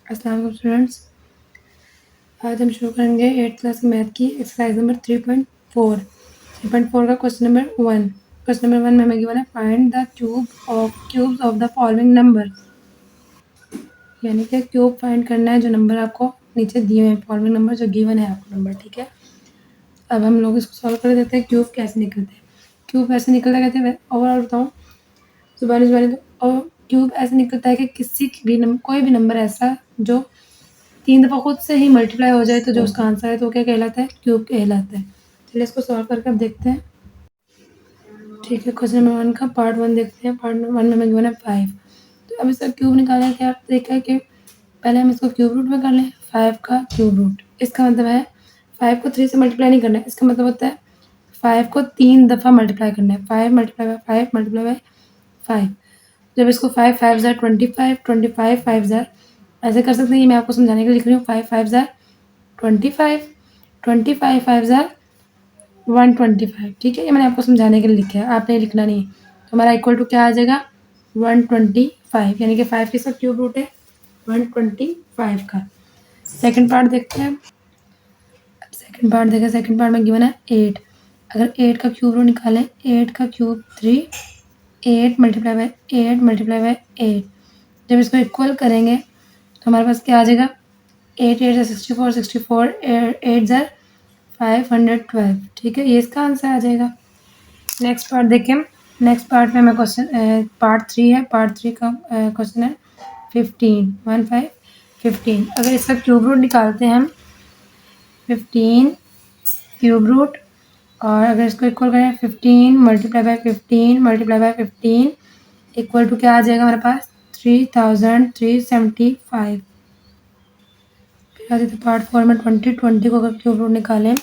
अस्सलाम वालेकुम स्टूडेंट्स। आज हम शुरू करेंगे 8th क्लास मैथ की एक्सरसाइज नंबर 3.4। 3.4 का क्वेश्चन नंबर 1। क्वेश्चन नंबर 1 में हमें गिवन है find the cubes of the following number. यानी कि क्यूब फाइंड करना है जो नंबर आपको नीचे दिए हैं, फॉलोइंग नंबर जो गिवन है आपको नंबर, ठीक है। अब हम लोग इसको सॉल्व कर देते हैं। क्यूब कैसे निकलते हैं? क्यूब ऐसे निकलता कहते हैं, ओवरऑल बताऊँ जुबानी जुबानी तो। और क्यूब ऐसे निकलता है कि किसी भी कोई भी नंबर ऐसा जो 3 दफ़ा खुद से ही मल्टीप्लाई हो जाए तो जो उसका आंसर है तो वो क्या कहलाता है? क्यूब कहलाता है। चलिए इसको सॉल्व करके अब देखते हैं। ठीक है, क्वेश्चन नंबर 1 का पार्ट 1 देखते हैं। पार्ट 1 में हमें गिवन है 5। तो अब इसका क्यूब निकालना है। क्या देखा है कि पहले हम इसको क्यूब रूट में कर लें 5 का क्यूब रूट। इसका मतलब है 5 को 3 से मल्टीप्लाई नहीं करना है। इसका मतलब होता है 5 को 3 दफ़ा मल्टीप्लाई करना है। 5 मल्टीप्लाई बाय 5 मल्टीप्लाई बाय 5। जब इसको 5 5 ज़ार 25, 25 5 ज़ार ऐसे कर सकते हैं। ये मैं आपको समझाने के लिए लिख रही हूँ। 5 5 ज़ार 25, 25 5 ज़ार 125, ठीक है। ये मैंने आपको समझाने के लिए लिखा है, आपने लिखना नहीं है। तो हमारा इक्वल टू क्या आ जाएगा? 125, यानी कि 5 किसका क्यूब रूट है? 125 का। सेकंड पार्ट देखते हैं। सेकंड पार्ट देखें। सेकंड पार्ट में गिवन है 8। अगर 8 का क्यूब रूट निकालें, 8 का cube 3, 8 multiply by 8 multiply by 8। जब इसको इक्वल करेंगे तो हमारे पास क्या आ जाएगा? 8 8 ज़ा 64, 64 8 ज़ा 512, ठीक है। ये इसका आंसर आ जाएगा। नेक्स्ट पार्ट देखें। नेक्स्ट पार्ट में हमें क्वेश्चन पार्ट 3 है। पार्ट 3 का क्वेश्चन है 15। अगर इसका क्यूब रूट निकालते हैं हम 15 क्यूब रूट, और अगर इसको इक्वल करें 15 multiply by 15 multiply by 15 equal to क्या आ जाएगा हमारे पास? 3375। फिर आते थे पार्ट 4 में 20 को अगर क्यूब रूट निकालें,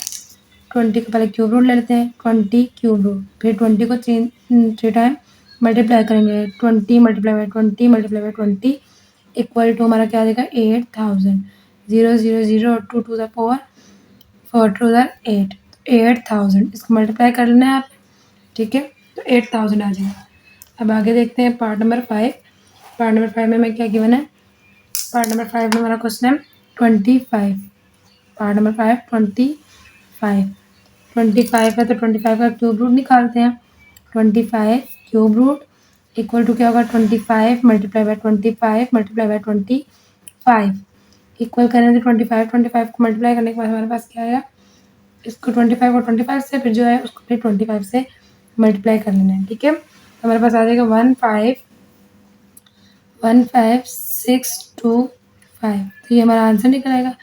20 का पहले क्यूब रूट ले लेते हैं। 20 क्यूब रूट, फिर 20 को 3 टाइम मल्टीप्लाई करेंगे। 20 multiply by 20 multiply by 20 equal to हमारा क्या आ जाएगा? 8000। 0 0 0 और 2 2 ज़ा 4, 4 2 ज़ा 8, 8000। इसको मल्टीप्लाई कर लेना है आप, ठीक है। तो 8000 आ जाएगा। अब आगे देखते हैं पार्ट नंबर 5। पार्ट नंबर 5 में हमें क्या गिवन है? पार्ट नंबर 5 में हमारा क्वेश्चन है 25। पार्ट नंबर 5 25 है तो 25 का क्यूब रूट निकालते हैं। 25 क्यूब रूट इक्वल टू क्या होगा? 25 multiply by 25 multiply by 25 equal करें तो 25 को मल्टीप्लाई करने के बाद हमारे पास क्या आएगा? इसको 25 और 25 से फिर जो है उसको फिर 25 से मल्टीप्लाई कर लेना है, ठीक है। तो हमारे पास आ जाएगा 1515625। तो ये हमारा आंसर निकल आएगा।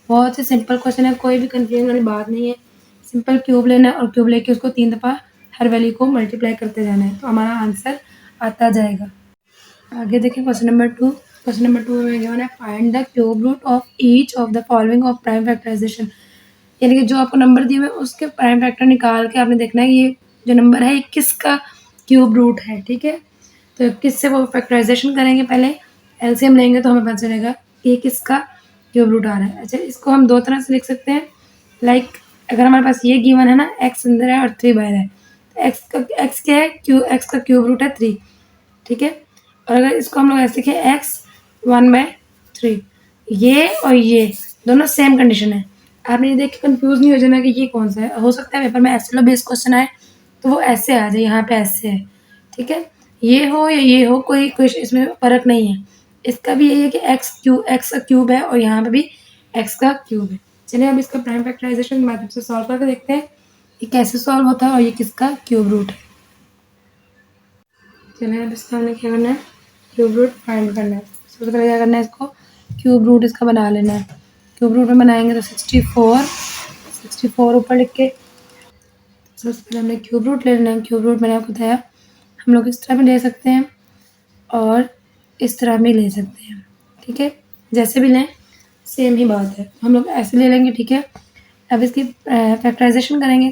बहुत ही सिंपल क्वेश्चन है, कोई भी कंफ्यूजन वाली बात नहीं है। सिंपल क्यूब लेना है और क्यूब लेके उसको 3 दफ़ा हर वैल्यू को मल्टीप्लाई करते जाना है, तो हमारा आंसर आता जाएगा। आगे देखिए क्वेश्चन नंबर 2। क्वेश्चन नंबर 2 में गिवन है find the cube root of each of the following of prime factorisation. यानी कि जो आपको नंबर दिए हुए हैं उसके प्राइम फैक्टर निकाल के आपने देखना है ये जो नंबर है ये किसका क्यूब रूट है, ठीक है। तो किससे वो फैक्टराइजेशन करेंगे? पहले एलसीएम लेंगे तो हमें पता चलेगा ये किसका क्यूब रूट आ रहा है। अच्छा, इसको हम 2 तरह से लिख सकते हैं। लाइक अगर हमारे पास ये गिवन है ना, x अंदर है और 3 बाहर है, तो x क्या है? x का क्यूब रूट है 3, ठीक है। और अगर इसको हम लोग ऐसे लिखें x 1/3, ये और ये दोनों सेम कंडीशन है। आपने ये देख के कंफ्यूज नहीं हो जाना कि ये कौन सा है। हो सकता है पेपर में ऐसे लो बेस क्वेश्चन आए तो वो ऐसे आ जाए, यहाँ पे ऐसे है, ठीक है। ये हो या ये हो, कोई इसमें फ़र्क नहीं है। इसका भी यही है कि x का क्यूब है और यहाँ पे भी x का क्यूब है। चलिए अब इसका प्राइम फैक्टराइजेशन की मदद से सॉल्व करके देखते हैं कि कैसे सॉल्व होता है और ये किसका क्यूब रूट है। चलिए अब इसका हमने क्या करना है? क्यूब रूट फाइंड करना है। सबसे पहले क्या करना है? इसको क्यूब रूट इसका बना लेना है। क्यूब रूट में बनाएंगे तो 64 ऊपर लिख के सबसे पहले हमने क्यूब रूट ले लेना है। क्यूब रूट मैंने आपको बताया हम लोग इस तरह भी ले सकते हैं और इस तरह भी ले सकते हैं, ठीक है। जैसे भी लें सेम ही बात है। हम लोग ऐसे ले लेंगे, ठीक है। अब इसकी फैक्टराइजेशन करेंगे।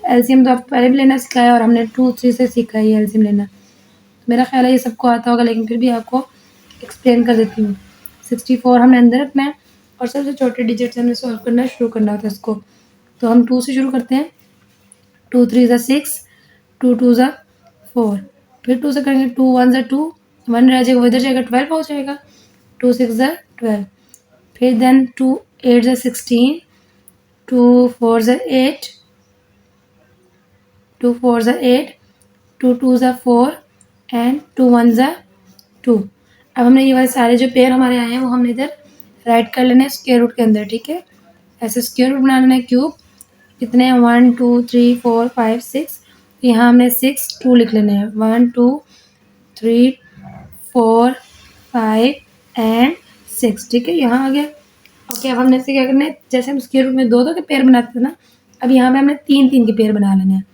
एलसीएम तो आपको पहले भी लेना सिखाया और हमने 2 3 से सीखा है ये एलसीएम लेना। मेरा ख्याल है ये सबको आता होगा, लेकिन फिर भी आपको एक्सप्लेन कर देती हूँ। 64 हमने अंदर रखना है और सबसे छोटे डिजिट से हमने सॉल्व करना शुरू करना होता है इसको। तो हम 2 से शुरू करते हैं। 2 3 ज़ा 6, 2 2 ज़ा 4, फिर 2 से करेंगे 2 1 ज़ा 2, 1 रह जाएगा, वो इधर जाएगा 12 हो जाएगा। 2 6 ज़ा 12, फिर देन 2 8 ज़ा 16, 2 4 ज़ा 8, 2 4 ज़ा 8, 2 2 ज़ा 4 एंड 2 1 ज़ा 2। अब हमने ये वाले सारे जो पेयर हमारे आए हैं वो हमने इधर राइट कर लेने हैं स्क्वायर रूट के अंदर, ठीक है। ऐसे स्क्वायर रूट बना लेना है क्यूब। कितने हैं 1 2 3 4 5 6। यहाँ हमने 6 2 लिख लेने हैं 1 2 3 4 5 एंड 6, ठीक है। यहाँ आ गया। ओके, अब हमने इसे क्या करना है, जैसे हम स्क्वायर रूट में दो के पेयर बनाते थे ना, अब यहाँ पे हमने 3 3 के पेयर बना लेने हैं।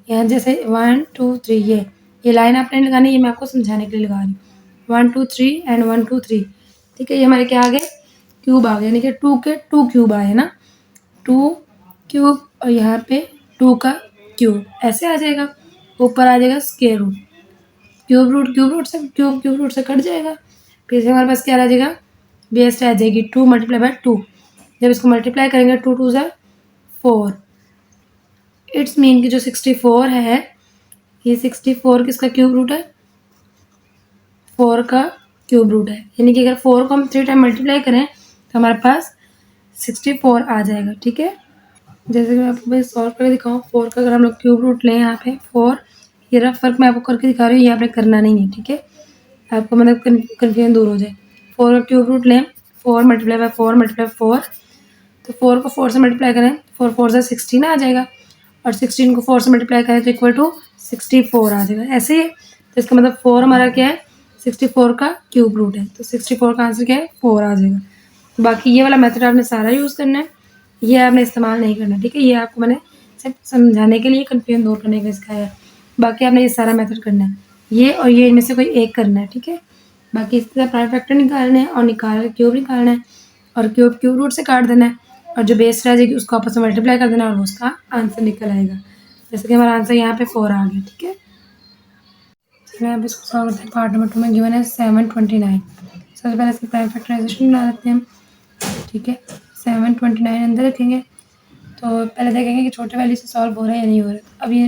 यहाँ जैसे 1 2 3 ये लाइन आपने लगानी है, ये मैं आपको समझाने के लिए लगा रही हूँ। 1 2 3 एंड 1 2 3, ठीक है। ये हमारे क्या आ गए, क्यूब आ गए, यानी कि 2 के 2 क्यूब आए ना, 2 क्यूब और यहाँ पे 2 का क्यूब ऐसे आ जाएगा। ऊपर आ जाएगा स्क्वायर रूट, क्यूब रूट से क्यूब रूट से कट जाएगा। फिर से हमारे पास क्या आ जाएगा, बेस आ जाएगी 2 मल्टीप्लाई बाय 2। जब इसको मल्टीप्लाई करेंगे 2 2 ज़ा 4, इट्स मीन कि जो 64 है, ये 64 किसका क्यूब रूट है, 4 का क्यूब रूट है। यानी कि अगर 4 को हम 3 टाइम मल्टीप्लाई करें तो हमारे पास 64 आ जाएगा, ठीक है। जैसे कि मैं आपको भाई सॉल्व करके दिखाऊँ, 4 का अगर हम लोग क्यूब रूट लें यहाँ पे 4, ये रफ वर्क मैं आपको करके दिखा रही हूँ, ये आपने करना नहीं है, ठीक है। आपको मतलब कन्फ्यूजन दूर हो जाए। 4 का क्यूब रूट लें, 4 मल्टीप्लाई बाय 4 मल्टीप्लाई 4, तो 4 को 4 से मल्टीप्लाई करें, 4 4 से 16 आ जाएगा, और 16 को 4 से मल्टीप्लाई करें तो इक्वल टू 64 आ जाएगा। ऐसे ही है, तो इसका मतलब 4 हमारा क्या है, 64 का क्यूब रूट है, तो 64 का आंसर क्या है, 4 आ जाएगा। बाकी ये वाला मेथड आपने सारा यूज़ करना है, ये आपने इस्तेमाल नहीं करना, ठीक है। ये आपको मैंने सिर्फ समझाने के लिए, कन्फ्यूजन दूर करने के लिए सिखाया है। बाकी आपने ये सारा मेथड करना है, ये और ये इनमें से कोई एक करना है, ठीक है। बाकी इसके साथ प्राइम फैक्टर निकालना है और निकाल क्यूब निकालना है, और क्यूब रूट से काट देना है, और जो बेस रह जाएगी उसको आपस में मल्टीप्लाई कर देना और वो उसका आंसर निकल आएगा। जैसे कि हमारा आंसर यहाँ पे 4 आ गया, ठीक है। चलिए अब इसको सॉल्व करते हैं। पार्ट नंबर 2 में गिवन है 729। सबसे पहले इसकी प्राइम फैक्टराइजेशन बना लेते हैं हम, ठीक है। 729 अंदर रखेंगे, तो पहले देखेंगे कि छोटे वैल्यू से सॉल्व हो रहा है या नहीं हो रहा है। अब ये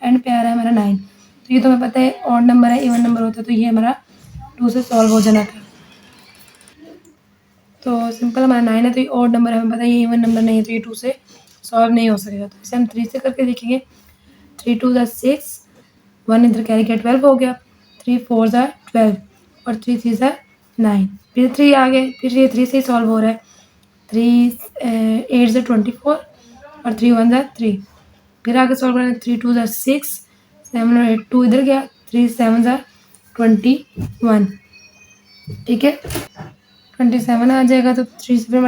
एंड पे आ रहा है हमारा 9, तो ये तो हमें पता है ऑड नंबर है, इवन नंबर होता है, तो ये हमारा 2 से सॉल्व हो जाना था। तो सिंपल हमारा 9 है, तो ये ऑड नंबर है, हमें पता है ये इवन नंबर नहीं है, तो ये 2 से सॉल्व नहीं हो सकेगा। तो इसे हम 3 से करके देखेंगे। 3 2 ज़ा 6, 1 इधर कैरी किया 12 हो गया, 3 4 ज़ा 12 और 3 3 ज़ा 9, फिर 3 आ गए, फिर ये 3 से ही सॉल्व हो रहा है। 3 8 ज़ा 24 और 3 1 ज़ा 3, फिर आगे सॉल्व करेंगे। 3 2 ज़ा 6, 7 और 8 2 इधर गया, 3 7 ज़ा 21, ठीक है। 27 आ जाएगा, तो 3 से फिर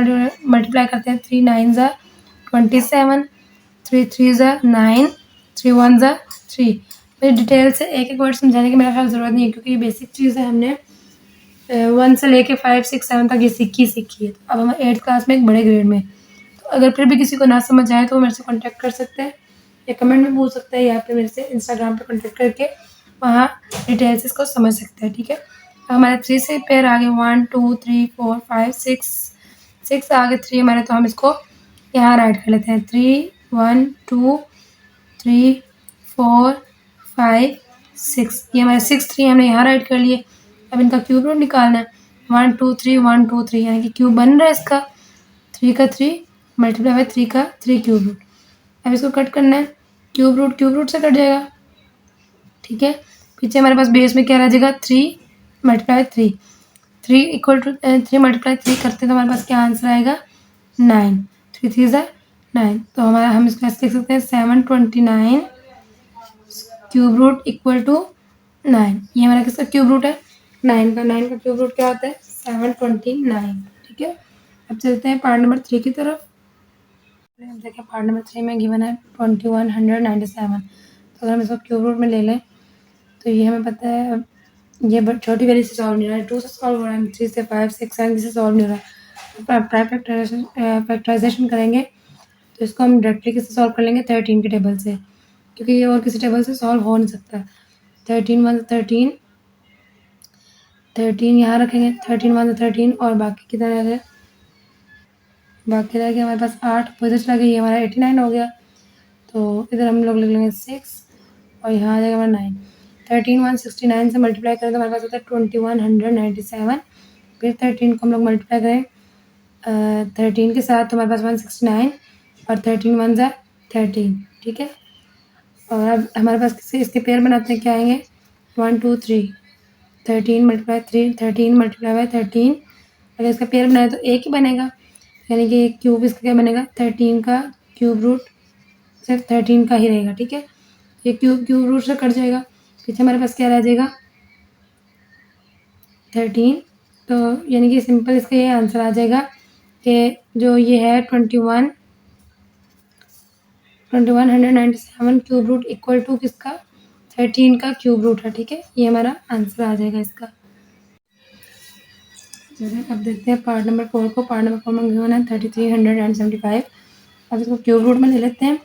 मल्टीप्लाई करते हैं। 3 9 ज़ा 27, 3 3 ज़ा 9, 3 1 ज़ा 3। फिर डिटेल से एक एक वर्ड समझाने की मेरा ख्याल ज़रूरत नहीं है, क्योंकि ये बेसिक चीज़ है, हमने 1 से लेके 5 6 7 तक ये सीखी है। अब हम 8th क्लास में एक बड़े ग्रेड में, तो अगर फिर भी किसी को ना समझ आए तो वो मेरे से कॉन्टैक्ट कर सकते हैं, या कमेंट में पूछ सकते हैं, या फिर मेरे से इंस्टाग्राम पे कॉन्टैक्ट करके वहाँ डिटेल से इसको समझ सकते हैं, ठीक है। हमारे 3 से पेयर आ गए, 1 2 3 4 5 6 आ गए 3 हमारे, तो हम इसको यहाँ राइट कर लेते हैं। 3 1 2 3 4 5 6, ये हमारे 6 3 हमने यहाँ राइट कर लिए। अब इनका क्यूब रूट निकालना है। 1 2 3 1 2 3, यानी कि क्यूब बन रहा है इसका, 3 का 3 मल्टीप्लाई बाय 3 का 3 क्यूब रूट। अब इसको कट करना है, क्यूब रूट से कट जाएगा, ठीक है। पीछे हमारे पास बेस में क्या रह जाएगा, 3 मल्टीप्लाई 3, 3 इक्वल टू 3 मल्टीप्लाई 3 करते हैं, तो हमारे पास क्या आंसर आएगा, 9। 3 3 ज़ा 9, तो हमारा हम इसको ऐसे लिख सकते हैं 729 क्यूब रूट इक्वल टू 9। ये हमारा किसका क्यूब रूट है, 9 का क्यूब रूट क्या होता है, 729, ठीक है। अब चलते हैं पार्ट नंबर 3 की तरफ। देखिए पार्ट नंबर 3 में गिवन है 2197, तो अगर हम इसको क्यूब रूट में ले लें, तो ये हमें पता है ये छोटी वैल्यू से सॉल्व नहीं हो रहा है, 2 से सॉल्व हो रहा है, 3 से 5 6 7 से सॉल्व नहीं हो रहा है। प्राइम फैक्टराइजेशन करेंगे, तो इसको हम डायरेक्टली किससे सॉल्व कर लेंगे, 13 के टेबल से, क्योंकि ये और किसी टेबल से सॉल्व हो नहीं सकता। 13 1 13, 13 यहाँ रखेंगे, 13 1 13, और बाकी कितना रह गया, बाकी रह गया हमारे पास 8, तो इधर चला गया, ये हमारा 89 हो गया। तो इधर हम लोग लिख लेंगे 6, और यहाँ आ जाएगा हमारा 9। 13 169 से मल्टीप्लाई करें तो हमारे पास होता है 2197, फिर 13 को हम लोग मल्टीप्लाई करें 13 के साथ तुम्हारे पास 169 और 13 वन ज़ा 13, ठीक है। और अब हमारे पास इसके पेयर बनाते हैं, क्या आएंगे 1 2 3, 13 मल्टीप्लाई 3, 13 मल्टीप्लाई बाय 13। अगर इसका पेयर बनाए तो एक ही बनेगा, यानी कि क्यूब इसका क्या बनेगा 13 का क्यूब रूट सिर्फ 13 का ही रहेगा, ठीक है। ये क्यूब रूट से कट जाएगा, पीछे हमारे पास क्या रह जाएगा 13। तो यानी कि सिंपल इसका ये आंसर आ जाएगा कि जो ये है 2197 क्यूब रूट इक्वल टू किसका 13 का क्यूब रूट है, ठीक है। ये हमारा आंसर आ जाएगा इसका। चलिए अब देखते हैं पार्ट नंबर 4 को। पार्ट नंबर 4 में गिवन है 3375। अब इसको क्यूब रूट में ले लेते हैं।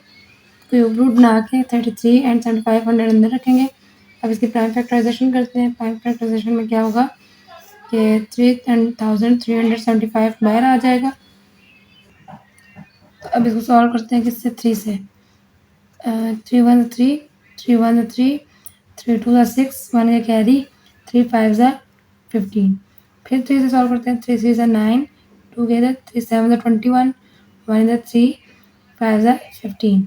क्यूब रूट बना के 33 एंड 7500 अंदर रखेंगे। अब इसकी प्राइम फैक्टराइजेशन करते हैं। प्राइम फैक्टराइजेशन में क्या होगा कि 3375 बाहर आ जाएगा। तो अब इसको सॉल्व करते हैं किससे 3 से। 3 1 3, 3 1 3, 3 2 6, 1 का कैरी, 3 5 15। फिर 3 से सॉल्व करते हैं। 3 3 9, 2 के इधर, 3 7 21, 1 इधर 3, 5 15।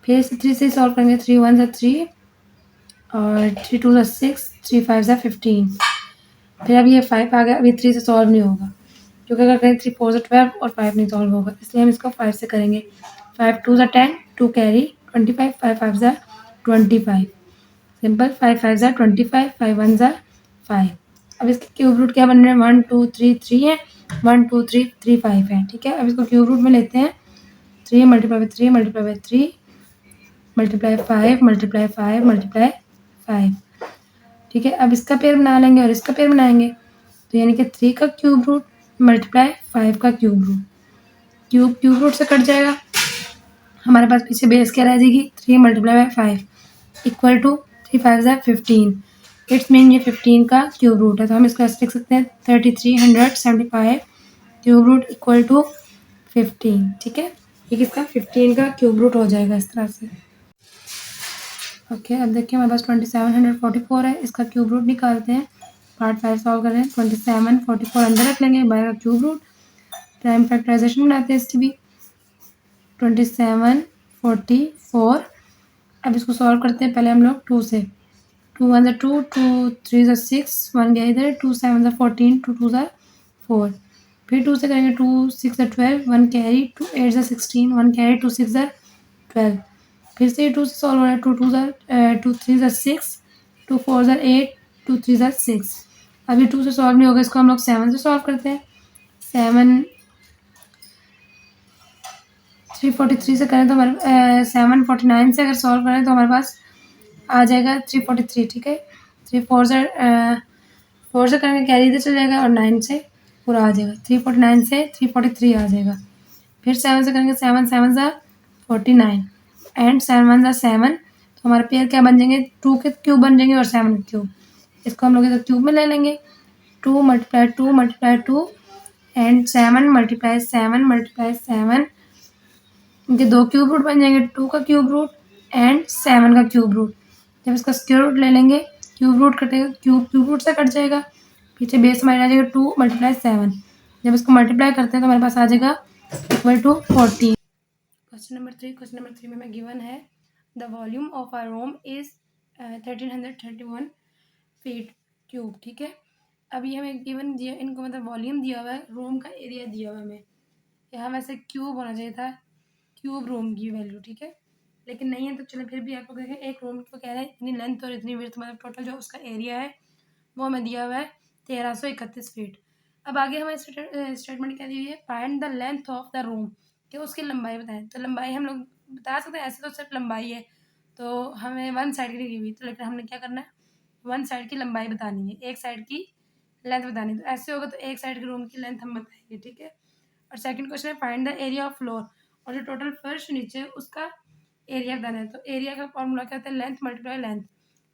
फिर से 3 से सॉल्व करेंगे। 3 1 3 और 3 2 6, 3 5 15। फिर अब ये 5 आ गया। अभी 3 से सॉल्व नहीं होगा, क्योंकि अगर करें 3 4 12 और 5 नहीं सॉल्व होगा, इसलिए हम इसको 5 से करेंगे। 5 2 10, 2 कैरी 25, 5 5 25। सिंपल 5 5 25, 5 1 5। अब इसके क्यूब रूट क्या बन रहे हैं 1 2 3 3 है, 1 2 3 3 5 है, ठीक है। अब इसको क्यूब रूट में लेते हैं। 3 multiply by 3 multiply by 3 multiply 5 multiply 5 multiply 5, ठीक है। अब इसका पेयर बना लेंगे और इसका पेयर बनाएंगे, तो यानी कि 3 का क्यूब रूट मल्टीप्लाई 5 का क्यूब रूट। क्यूब रूट से कट जाएगा, हमारे पास पीछे बेस क्या रह जाएगी 3 multiply by 5 equal to 3 5 15। It's mean ये 15 का क्यूब रूट है, तो हम इसको ऐसे लिख सकते हैं 3375 क्यूब रूट इक्वल टू 15, ठीक है। ये किसका 15 का क्यूब रूट हो जाएगा इस तरह से। ओके अब देखिए हमारे पास 2744 है, इसका क्यूब रूट निकालते हैं। पार्ट 5 सॉल्व कर रहे हैं। 2744 अंदर रख लेंगे, बाय का क्यूब रूट। प्राइम फैक्टराइजेशन बनाते हैं इसकी भी। 2744। अब इसको सॉल्व करते हैं पहले हम लोग 2 से। 2 1 2, 2 3 6, 1 गया इधर, 2 7 14, 2 2 4। फिर 2 से करेंगे। 2 6 12, 1 कैरी, 2 8 16, 1 कैरी, 2 6 12। फिर से 2 से सॉल्व हो रहा है। 2 2 3 6, 2 4 8, 2 3 6। अभी 2 से सॉल्व नहीं होगा, इसको हम लोग 7 से सॉल्व करते हैं। 7 343 से करें तो हमारे 749 से अगर सॉल्व करें तो हमारे पास आ जाएगा 343, ठीक है। 3 4 4 से करेंगे कैरी इधर चल जाएगा और 9 से पूरा आ जाएगा। 349 से 343 आ जाएगा। फिर 7 से करेंगे। 7 7 49 एंड 7 1 7। तो हमारे पेयर क्या बन जाएंगे 2 के क्यूब बन जाएंगे और 7 के क्यूब। इसको हम लोग इधर क्यूब में ले लेंगे। 2 multiply 2 multiply 2 and 7 multiply 7 multiply 7। इनके 2 क्यूब रूट बन जाएंगे, 2 का क्यूब रूट एंड 7 का क्यूब रूट। जब इसका स्क्वायर रूट ले लेंगे, क्यूब रूट कटेगा, क्यूब रूट से कट जाएगा। पीछे बेस हमारे आ जाएगा 2 मल्टीप्लाई 7। जब इसको मल्टीप्लाई करते हैं तो हमारे पास आ जाएगा equal to 40। Question number 3। Question number 3 में हमें गिवन है the volume of our room is 1331 feet cube, ठीक है। अभी हमें गिवन दिया, इनको मतलब वॉल्यूम दिया हुआ है, रूम का एरिया दिया हुआ है हमें। यहाँ वैसे क्यूब होना चाहिए था, क्यूब रूम की वैल्यू, ठीक है, लेकिन नहीं है। तो चलो फिर भी आपको देखें, एक रूम को कह रहे हैं इतनी लेंथ और इतनी विड्थ, मतलब टोटल जो उसका एरिया है वो हमें दिया हुआ है 1331 फीट। अब आगे हमें स्टेटमेंट क्या दी हुई है, find the length of the room, कि उसकी लंबाई बताएं। तो लंबाई हम लोग बता सकते हैं, ऐसे तो सिर्फ लंबाई है, तो हमें वन साइड की दी हुई, तो लेकिन हमने क्या करना है वन साइड की लंबाई बतानी है, एक साइड की लेंथ बतानी है। तो ऐसे होगा तो एक साइड के रूम की लेंथ हम बताएंगे, ठीक है। और सेकंड क्वेश्चन है find the area of floor, और जो टोटल फर्श नीचे है उसका एरिया बताना है। तो एरिया का फॉर्मूला क्या होता है लेंथ मल्टीप्लाई लेंथ।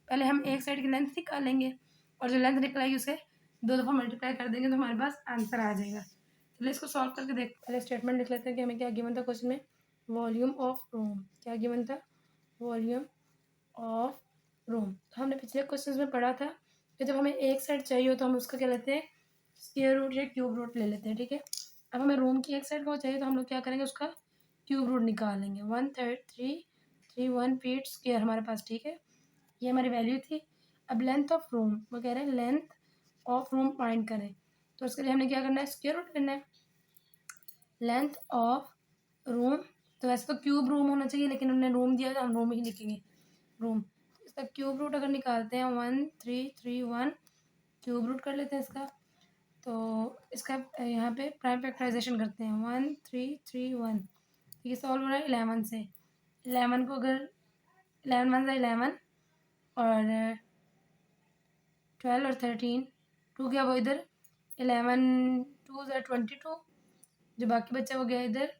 पहले हम एक साइड की लेंथ निकालेंगे और जो लेंथ निकल आएगी उसे 2 दफ़ा मल्टीप्लाई कर देंगे तो हमारे पास आंसर आ जाएगा। चलिए इसको सॉल्व करके देख, पहले स्टेटमेंट लिख लेते हैं कि हमें क्या गिवन था क्वेश्चन में। वॉल्यूम ऑफ रूम क्या गिवन था, वॉल्यूम ऑफ रूम। तो हमने पिछले क्वेश्चन में पढ़ा था कि जब हमें एक साइड चाहिए हो तो हम उसका क्या लेते हैं स्क्वायर रूट या क्यूब रूट ले लेते हैं, ठीक है। अब हमें रूम की एक साइड का चाहिए तो हम लोग क्या करेंगे, उसका क्यूब रूट निकालेंगे। 13331 फीट स्क्वायर हमारे पास, ठीक है, ये हमारी वैल्यू थी। अब लेंथ ऑफ रूम, वो कह रहे हैं लेंथ ऑफ रूम फाइंड करें, तो उसके लिए हमने क्या करना है, स्क्वायर रूट करना है। लेंथ ऑफ रूम, तो वैसे तो क्यूब रूम होना चाहिए, लेकिन उन्होंने रूम दिया तो हम रूम ही लिखेंगे, रूम। इसका क्यूब रूट अगर निकालते हैं 1331, क्यूब रूट कर लेते हैं इसका। तो इसका यहाँ पे प्राइम फैक्टराइजेशन करते हैं, 1331, ये सॉल्व हो रहा है 11 से। 11 को अगर 11 वन 11 और 12 और 13, 2 गया वो इधर, 11 2 ज़ा 22, जो बाकी बच्चा वो गया इधर,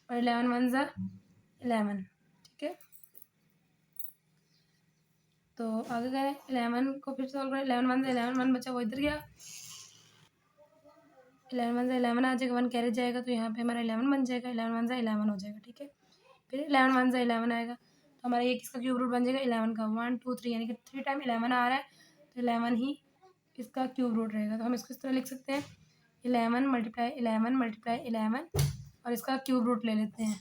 और 11 वन ज़ा 11, ठीक है। तो आगे करें, 11 को फिर सॉल्व करें, 11 वन ज़ा 11, 1 बचा वो इधर गया, 11 वन ज़ा 11 आ जाएगा, 1 कैरी जाएगा तो यहाँ पे हमारा 11 बन जाएगा, 11 वन ज़ा 11 हो जाएगा, ठीक है। फिर 11 वन ज़ा 11 आएगा, तो हमारा ये किसका क्यूब रूट बन जाएगा, 11 का, 1 2 3, यानी कि 3 टाइम 11 आ रहा है, तो 11 ही इसका क्यूब रूट रहेगा। तो हम इसको इस तरह लिख सकते हैं, 11 मल्टीप्लाई 11 मल्टीप्लाई 11, और इसका क्यूब रूट ले लेते हैं।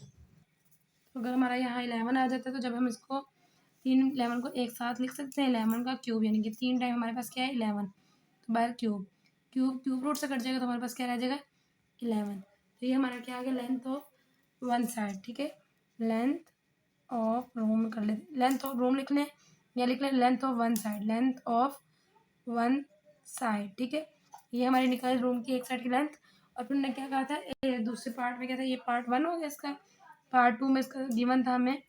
तो अगर हमारा यहाँ 11 आ जाता है, तो जब हम इसको 11 को एक साथ लिख सकते हैं, 11 का क्यूब, यानी कि 3 टाइम हमारे पास क्या है, 11, तो बाहर क्यूब, क्यूब रूट से कट जाएगा, तो हमारे पास क्या रह जाएगा, 11। तो ये हमारा क्या आ गया, लेंथ ऑफ वन साइड, ठीक है। लेंथ ऑफ रूम कर लेते, लेंथ ऑफ रूम लिख लें, या लिख लें length of one side, length of one side, ठीक है। ये हमारी निकल रूम की एक साइड की लेंथ। और फिर हमने क्या कहा था, दूसरे पार्ट में क्या था, ये पार्ट 1 हो गया इसका। पार्ट 2 में इसका गिवन था हमें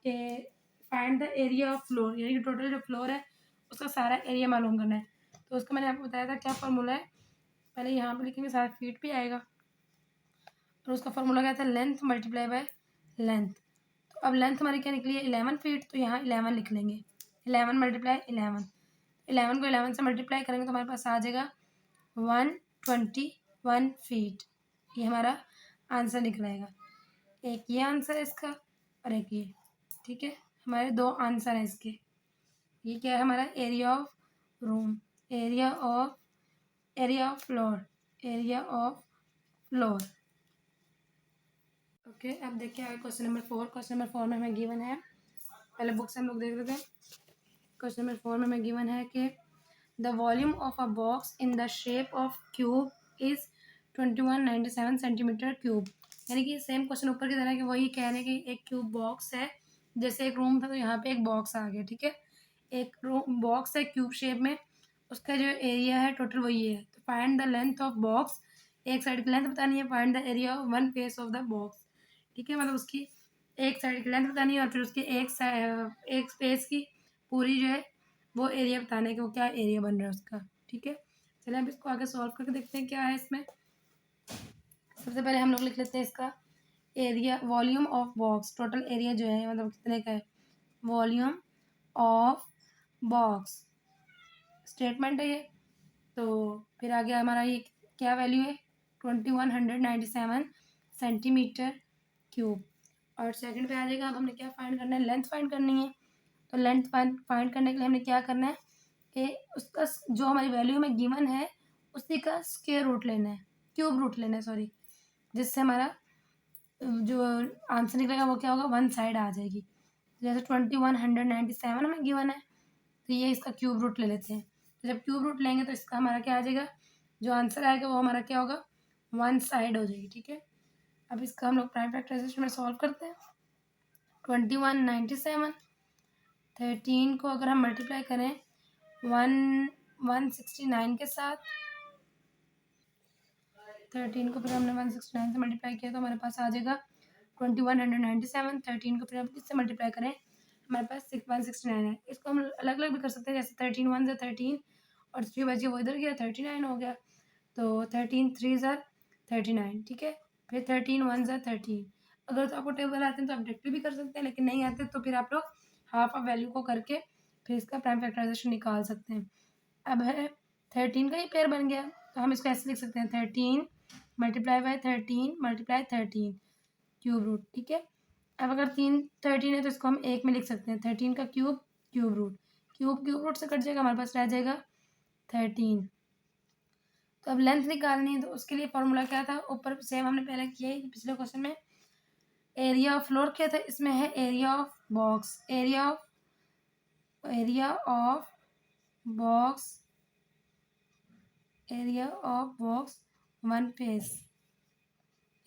कि find the area of floor, यानी कि टोटल जो फ्लोर है उसका सारा एरिया मालूम करना है। तो उसका मैंने आपको बताया था क्या फार्मूला है, पहले यहाँ पे लिखेंगे, सारा फीट भी आएगा, और उसका फार्मूला क्या था, लेंथ मल्टीप्लाई बाय लेंथ। तो अब लेंथ हमारी क्या निकली है, 11 फीट, तो यहाँ 11 लिख लेंगे, 11 मल्टीप्लाई 11, 11 को 11 से मल्टीप्लाई करेंगे तो हमारे पास आ जाएगा 121 फीट। ये हमारा आंसर निकलेगा। एक ये आंसर है इसका, और एक ये, ठीक है। हमारे दो आंसर हैं इसके। ये क्या है हमारा, area of room, area of floor, area of floor. Okay, अब देखिए आगे क्वेश्चन नंबर 4। क्वेश्चन नंबर 4 में हमें गिवन है, पहले बुक से हम लोग देख लेते हैं। क्वेश्चन नंबर 4 में हमें गिवन है कि the volume of a box in the shape of cube is 2197 centimetre cube. यानी कि सेम क्वेश्चन ऊपर की तरह कि वही कह रहे हैं कि एक क्यूब बॉक्स है, जैसे एक रूम था तो यहाँ पे एक बॉक्स आ गया, ठीक है। एक रूम बॉक्स है क्यूब शेप में, उसका जो एरिया है टोटल वही है। तो find the length of box, एक साइड की लेंथ बतानी है, find the area of one face of the box, ठीक है। मतलब उसकी एक साइड की लेंथ बतानी है, और फिर उसकी एक स्पेस की पूरी जो है वो एरिया बताना है कि वो क्या एरिया बन रहा है उसका, ठीक है। चलिए अब इसको आगे सॉल्व करके देखते हैं क्या है इसमें। सबसे पहले हम लोग लिख लेते हैं इसका area, volume of box, total area जो है मतलब कितने का है, वॉल्यूम ऑफ बॉक्स स्टेटमेंट है ये। तो फिर आगे हमारा ये क्या वैल्यू है, 2197 सेंटीमीटर क्यूब। और सेकंड पे आ जाएगा, अब हमने क्या फाइंड करना है, लेंथ फाइंड करनी है। तो लेंथ फाइंड करने के लिए हमने क्या करना है कि उसका जो हमारी वैल्यू में गिवन है उसी का स्क्वायर रूट लेना है, क्यूब रूट लेना है, सॉरी, जिससे हमारा जो आंसर निकलेगा वो क्या होगा, वन साइड आ जाएगी। जैसे 2197 हमें गिवन है, तो ये इसका क्यूब रूट ले लेते हैं। तो जब क्यूब रूट लेंगे तो इसका हमारा क्या आ जाएगा, जो आंसर आएगा वो हमारा क्या होगा, वन साइड हो जाएगी, ठीक है। अब इसका हम लोग प्राइम फैक्टराइजेशन में सॉल्व करते हैं। 2197, 13 को अगर हम मल्टीप्लाई करें 169 के साथ, 13 को फिर हमने 169 से मल्टीप्लाई किया तो हमारे पास आ जाएगा 2197। 13 को फिर हम किससे मल्टीप्लाई करें, हमारे पास 169 है। इसको हम अलग अलग भी कर सकते हैं, जैसे 13 वन ज़ा 13, और 3 बचे वो इधर गया, 39 हो गया। तो 13 3 ज़ा 39, ठीक है। फिर 13 वन ज़ा 13। अगर तो आपको टेबल आते हैं तो आप डायरेक्टली भी कर सकते हैं, लेकिन नहीं आते तो फिर आप लोग हाफ ऑफ वैल्यू को करके फिर इसका प्राइम फैक्टराइजेशन निकाल सकते हैं। अब है 13 का ही पेयर बन गया, तो हम इसको ऐसे लिख सकते हैं, 13 multiply by 13 multiply 13 cube root, ठीक है। अब अगर 13 है तो इसको हम एक में लिख सकते हैं, 13 का cube cube root, cube cube root से कट जाएगा, हमारे पास रह जाएगा 13। तो अब लेंथ निकालनी है, तो उसके लिए फॉर्मूला क्या था, ऊपर सेम हमने पहले किया है पिछले क्वेश्चन में। एरिया ऑफ फ्लोर क्या था, इसमें है area of box, area of box, area of box one face,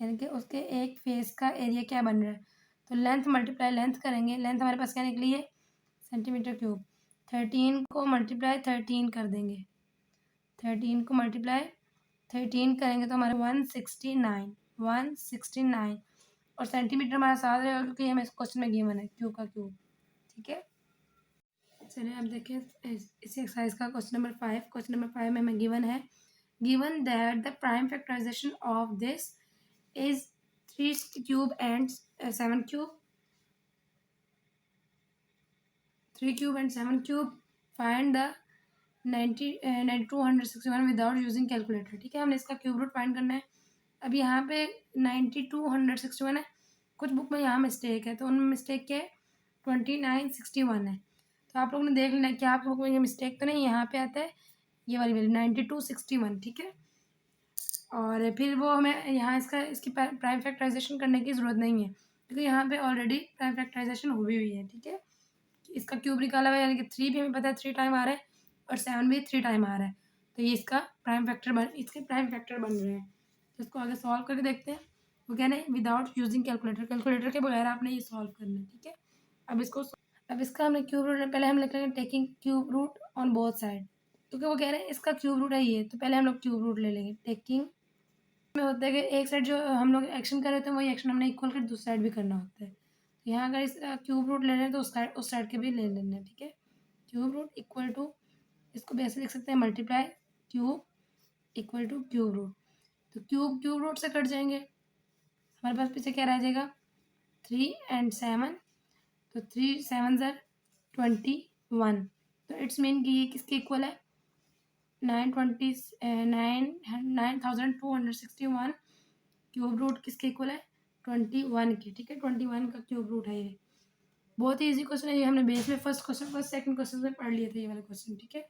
यानी कि उसके एक फेस का एरिया क्या बन रहा है। तो लेंथ मल्टीप्लाई लेंथ करेंगे, लेंथ हमारे पास क्या निकली है सेंटीमीटर क्यूब। 13 को मल्टीप्लाई 13 कर देंगे, 13 को मल्टीप्लाई 13 करेंगे तो हमारे 169 और सेंटीमीटर हमारा साथ रहेगा क्योंकि हमें इस क्वेश्चन में गिवन है क्यूब का क्यूब। ठीक है, चलिए अब देखें इसी एक्सरसाइज का क्वेश्चन नंबर 5। क्वेश्चन नंबर 5 में हमें गिवन है, given that the prime factorisation of this is 3 cube and 7 cube, 3 cube and 7 cube, find the 9261 without using calculator. ठीक है, हमने इसका क्यूब रूट फाइंड करना है। अब यहाँ पे 9261 है, कुछ बुक में यहाँ मिस्टेक है, तो उनमें मिस्टेक क्या है 2961 है। तो आप लोगों ने देख लेना कि आप लोगों को ये मिस्टेक तो नहीं, यहाँ पे आता है ये वाली वैल्यू 9261। ठीक है, और फिर वो हमें यहाँ इसकी प्राइम फैक्टराइजेशन करने की ज़रूरत नहीं है क्योंकि यहाँ पे ऑलरेडी प्राइम फैक्टराइजेशन हुई हुई है। ठीक है, इसका क्यूब निकाला हुआ है, यानी कि 3 भी हमें पता है 3 टाइम आ रहा है और 7 भी 3 टाइम आ रहा है, तो ये इसके प्राइम फैक्टर बन रहे हैं। तो इसको आगे सॉल्व करके देखते हैं। वो कहना है विदाउट यूजिंग कैलकुलेटर, कैलकुलेटर के बगैर आपने ये सॉल्व करना है। ठीक है, अब इसका हमने क्यूब रूट, पहले हम लिख लेंगे taking cube root on both side, क्योंकि वो कह रहे हैं इसका क्यूब रूट है ये, तो पहले हम लोग क्यूब रूट ले लेंगे। टेकिंग में होता है कि एक साइड जो हम लोग एक्शन कर रहे होते हैं वही एक्शन हमने इक्वल कर दूसरी साइड भी करना होता है। तो यहाँ अगर इस क्यूब रूट ले रहे हैं तो उस साइड के भी ले लेना है। ठीक है, क्यूब रूट इक्वल टू, इसको भी ऐसे लिख सकते हैं multiply cube equal to cube root. तो क्यूब रूट से कट जाएंगे, हमारे पास पीछे क्या रह जाएगा 3 एंड 7, तो 3 7 ज़र 21। तो इट्स मीन कि ये किसके इक्वल है 9261 क्यूब रूट किसके इक्वल है 21 के। ठीक है, 21 का क्यूब रूट है ये। बहुत ही इजी क्वेश्चन है ये, हमने बेस में फर्स्ट सेकंड क्वेश्चन में पढ़ लिए थे ये वाला क्वेश्चन। ठीक है,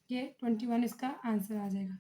ये 21 इसका आंसर आ जाएगा।